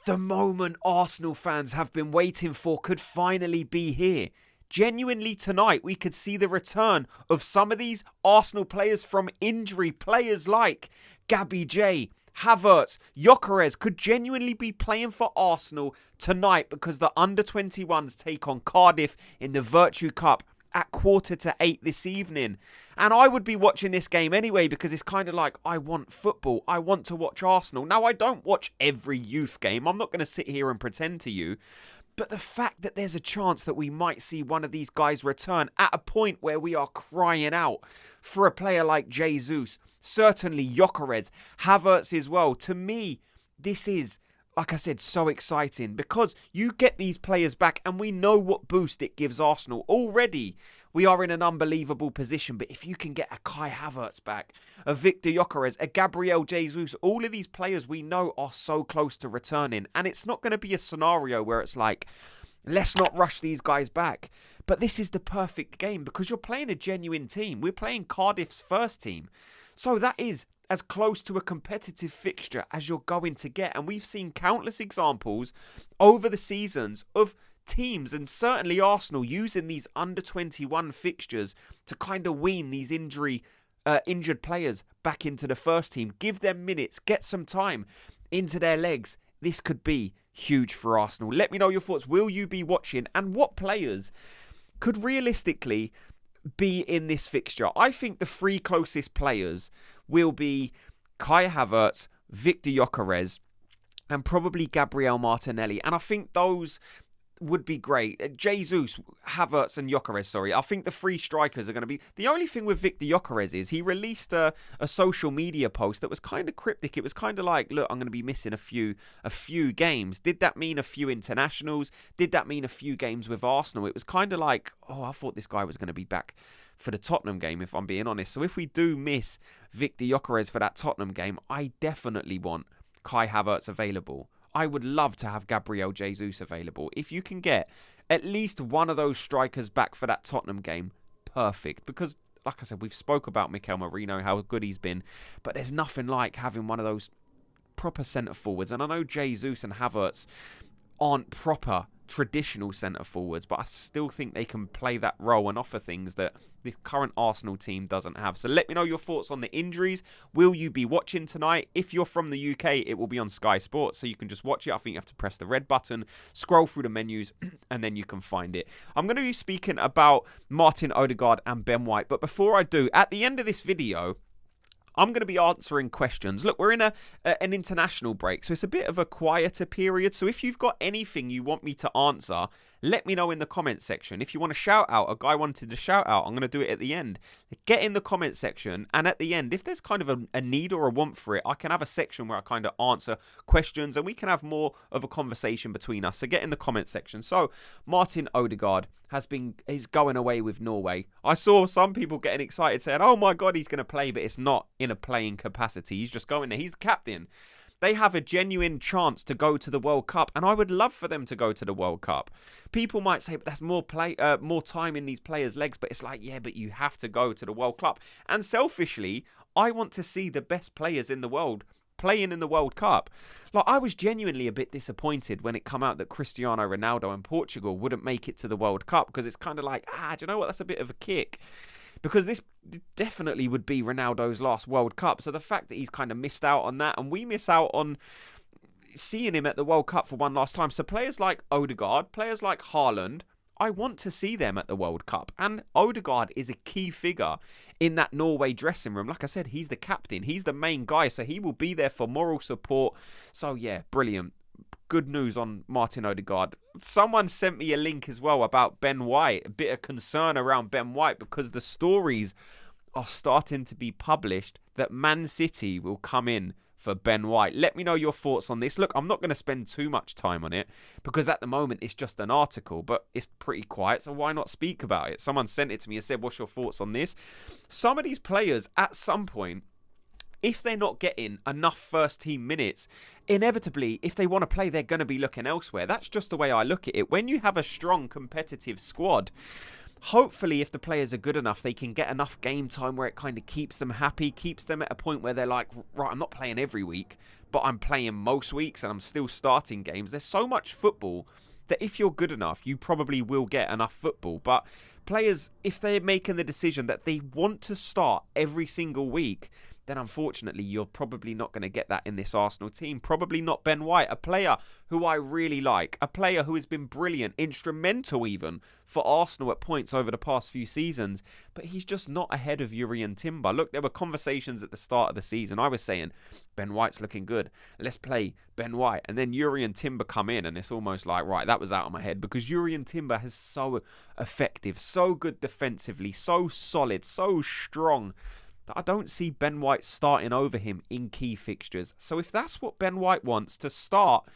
The moment Arsenal fans have been waiting for could finally be here. Genuinely tonight we could see the return of some of these Arsenal players from injury. Players like Gabby J, Havertz, Gyokeres could genuinely be playing for Arsenal tonight because the under-21s take on Cardiff in the Virtue Cup at 7:45 this evening. And I would be watching this game anyway because it's kind of like, I want football. I want to watch Arsenal. Now, I don't watch every youth game. I'm not going to sit here and pretend to you. But the fact that there's a chance that we might see one of these guys return at a point where we are crying out for a player like Jesus, certainly Gyokeres, Havertz as well. To me, this is, like I said, so exciting because you get these players back and we know what boost it gives Arsenal. Already, we are in an unbelievable position. But if you can get a Kai Havertz back, a Viktor Gyökeres, a Gabriel Jesus, all of these players we know are so close to returning. And it's not going to be a scenario where it's like, let's not rush these guys back. But this is the perfect game because you're playing a genuine team. We're playing Cardiff's first team. So that is as close to a competitive fixture as you're going to get. And we've seen countless examples over the seasons of teams and certainly Arsenal using these under-21 fixtures to kind of wean these injured players back into the first team. Give them minutes, get some time into their legs. This could be huge for Arsenal. Let me know your thoughts. Will you be watching? And what players could realistically be in this fixture? I think the three closest players will be Kai Havertz, Viktor Gyökeres, and probably Gabriel Martinelli. And I think those would be great. Jesus, Havertz and Gyokeres, sorry. I think the three strikers are going to be... The only thing with Viktor Gyökeres is he released a social media post that was kind of cryptic. It was kind of like, look, I'm going to be missing a few games. Did that mean a few internationals? Did that mean a few games with Arsenal? It was kind of like, oh, I thought this guy was going to be back for the Tottenham game, if I'm being honest. So if we do miss Viktor Gyökeres for that Tottenham game, I definitely want Kai Havertz available. I would love to have Gabriel Jesus available. If you can get at least one of those strikers back for that Tottenham game, perfect. Because, like I said, we've spoke about Mikel Marino, how good he's been. But there's nothing like having one of those proper centre-forwards. And I know Jesus and Havertz aren't proper traditional centre-forwards, but I still think they can play that role and offer things that the current Arsenal team doesn't have. So let me know your thoughts on the injuries. Will you be watching tonight? If you're from the UK, it will be on Sky Sports, so you can just watch it. I think you have to press the red button, scroll through the menus, and then you can find it. I'm going to be speaking about Martin Odegaard and Ben White, but before I do, at the end of this video, I'm going to be answering questions. Look, we're in an international break, so it's a bit of a quieter period. So if you've got anything you want me to answer, let me know in the comment section. If you want to shout out, a guy wanted to shout out, I'm going to do it at the end. Get in the comment section, and at the end, if there's kind of a need or a want for it, I can have a section where I kind of answer questions, and we can have more of a conversation between us. So get in the comment section. So Martin Odegaard is going away with Norway. I saw some people getting excited saying, oh my God, he's going to play, but it's not in a playing capacity. He's just going there. He's the captain. They have a genuine chance to go to the World Cup, and I would love for them to go to the World Cup. People might say, but that's more time in these players' legs, but it's like, yeah, but you have to go to the World Cup. And selfishly, I want to see the best players in the world playing in the World Cup. Like, I was genuinely a bit disappointed when it came out that Cristiano Ronaldo and Portugal wouldn't make it to the World Cup, because it's kind of like, do you know what, that's a bit of a kick. Because this definitely would be Ronaldo's last World Cup. So the fact that he's kind of missed out on that, and we miss out on seeing him at the World Cup for one last time. So players like Odegaard, players like Haaland, I want to see them at the World Cup. And Odegaard is a key figure in that Norway dressing room. Like I said, he's the captain. He's the main guy. So he will be there for moral support. So yeah, brilliant. Good news on Martin Odegaard. Someone sent me a link as well about Ben White. A bit of concern around Ben White because the stories are starting to be published that Man City will come in for Ben White. Let me know your thoughts on this. Look, I'm not going to spend too much time on it because at the moment it's just an article, but it's pretty quiet, so why not speak about it? Someone sent it to me and said, what's your thoughts on this? Some of these players at some point, if they're not getting enough first team minutes, inevitably, if they want to play, they're going to be looking elsewhere. That's just the way I look at it. When you have a strong competitive squad, hopefully if the players are good enough, they can get enough game time where it kind of keeps them happy, keeps them at a point where they're like, right, I'm not playing every week, but I'm playing most weeks and I'm still starting games. There's so much football that if you're good enough, you probably will get enough football. But players, if they're making the decision that they want to start every single week, then unfortunately you're probably not going to get that in this Arsenal team. Probably not Ben White, a player who I really like, a player who has been brilliant, instrumental even for Arsenal at points over the past few seasons, but he's just not ahead of Jurrien Timber. Look, there were conversations at the start of the season. I was saying, Ben White's looking good. Let's play Ben White. And then Jurrien Timber come in and it's almost like, right, that was out of my head because Jurrien Timber is so effective, so good defensively, so solid, so strong, I don't see Ben White starting over him in key fixtures. So if that's what Ben White wants, to start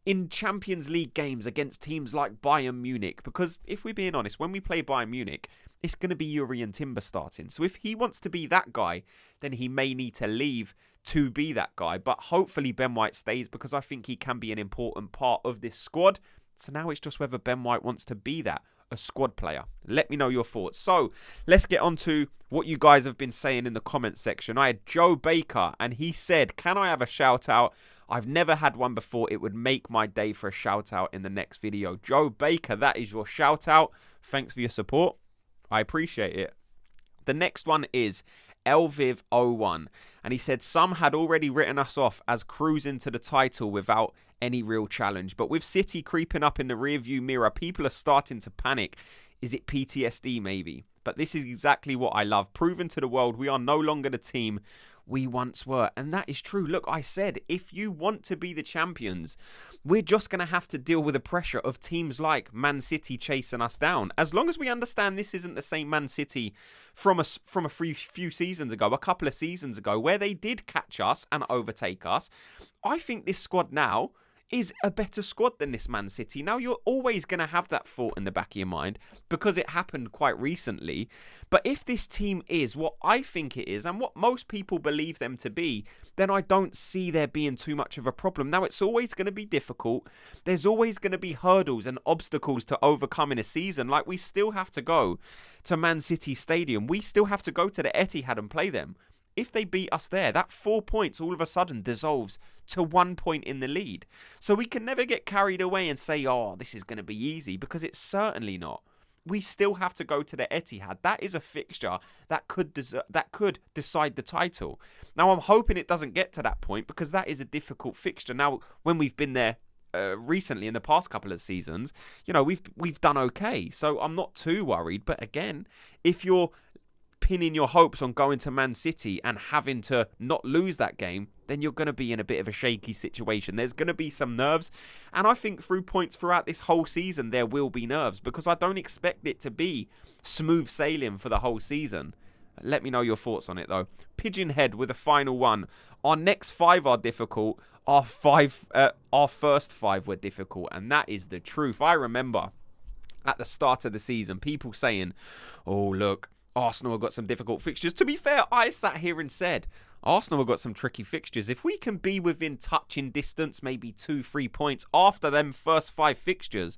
in Champions League games against teams like Bayern Munich, because if we're being honest, when we play Bayern Munich, it's going to be Jurrien Timber starting. So if he wants to be that guy, then he may need to leave to be that guy. But hopefully Ben White stays because I think he can be an important part of this squad. So now it's just whether Ben White wants to be that, a squad player. Let me know your thoughts. So let's get on to what you guys have been saying in the comments section. I had Joe Baker and he said, can I have a shout out? I've never had one before. It would make my day for a shout out in the next video. Joe Baker, that is your shout out. Thanks for your support. I appreciate it. The next one is Elviv01 and he said some had already written us off as cruising to the title without any real challenge, but with City creeping up in the rearview mirror, people are starting to panic. Is it PTSD maybe? But this is exactly what I love, proving to the world we are no longer the team we once were. And that is true. Look, I said, if you want to be the champions, we're just going to have to deal with the pressure of teams like Man City chasing us down. As long as we understand this isn't the same Man City from a few seasons ago, a couple of seasons ago, where they did catch us and overtake us, I think this squad now is a better squad than this Man City. Now, you're always going to have that thought in the back of your mind because it happened quite recently. But if this team is what I think it is and what most people believe them to be, then I don't see there being too much of a problem. Now, it's always going to be difficult. There's always going to be hurdles and obstacles to overcome in a season. Like, we still have to go to Man City Stadium. We still have to go to the Etihad and play them. If they beat us there, that 4 points all of a sudden dissolves to 1 point in the lead. So we can never get carried away and say, oh, this is going to be easy, because it's certainly not. We still have to go to the Etihad. That is a fixture that could decide the title. Now, I'm hoping it doesn't get to that point because that is a difficult fixture. Now, when we've been there recently in the past couple of seasons, you know, we've done okay. So I'm not too worried. But again, if you're pinning your hopes on going to Man City and having to not lose that game, then you're going to be in a bit of a shaky situation. There's going to be some nerves. And I think through points throughout this whole season, there will be nerves because I don't expect it to be smooth sailing for the whole season. Let me know your thoughts on it, though. Pigeonhead with a final one. Our next 5 are difficult. Our first 5 were difficult. And that is the truth. I remember at the start of the season, people saying, oh, look, Arsenal have got some difficult fixtures. To be fair, I sat here and said, Arsenal have got some tricky fixtures. If we can be within touching distance, maybe 2-3 points after them first 5 fixtures,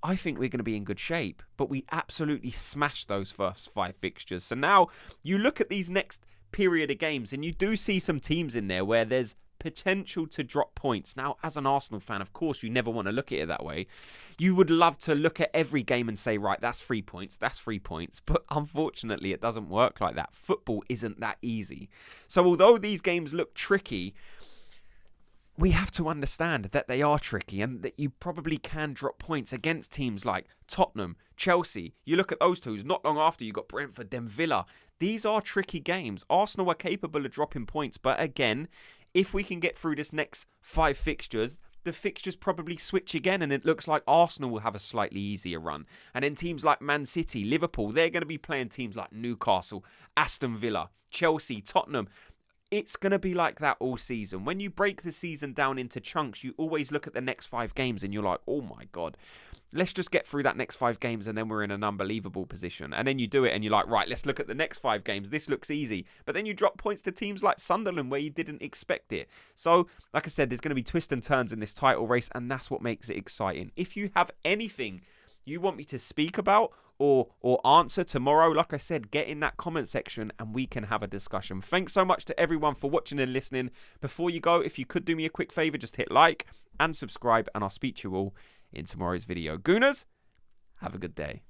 I think we're going to be in good shape. But we absolutely smashed those first 5 fixtures. So now you look at these next period of games and you do see some teams in there where there's potential to drop points. Now, as an Arsenal fan, of course, you never want to look at it that way. You would love to look at every game and say, right, that's 3 points, that's 3 points. But unfortunately, it doesn't work like that. Football isn't that easy. So although these games look tricky, we have to understand that they are tricky and that you probably can drop points against teams like Tottenham, Chelsea. You look at those two, not long after you got Brentford, then Villa. These are tricky games. Arsenal are capable of dropping points, but again, if we can get through this next 5 fixtures, the fixtures probably switch again and it looks like Arsenal will have a slightly easier run. And then teams like Man City, Liverpool, they're going to be playing teams like Newcastle, Aston Villa, Chelsea, Tottenham. It's going to be like that all season. When you break the season down into chunks, you always look at the next 5 games and you're like, oh my God, let's just get through that next 5 games and then we're in an unbelievable position. And then you do it and you're like, right, let's look at the next 5 games. This looks easy. But then you drop points to teams like Sunderland where you didn't expect it. So, like I said, there's going to be twists and turns in this title race and that's what makes it exciting. If you have anything you want me to speak about or answer tomorrow, like I said, get in that comment section and we can have a discussion. Thanks so much to everyone for watching and listening. Before you go, if you could do me a quick favor, just hit like and subscribe, and I'll speak to you all in tomorrow's video. Gooners, have a good day.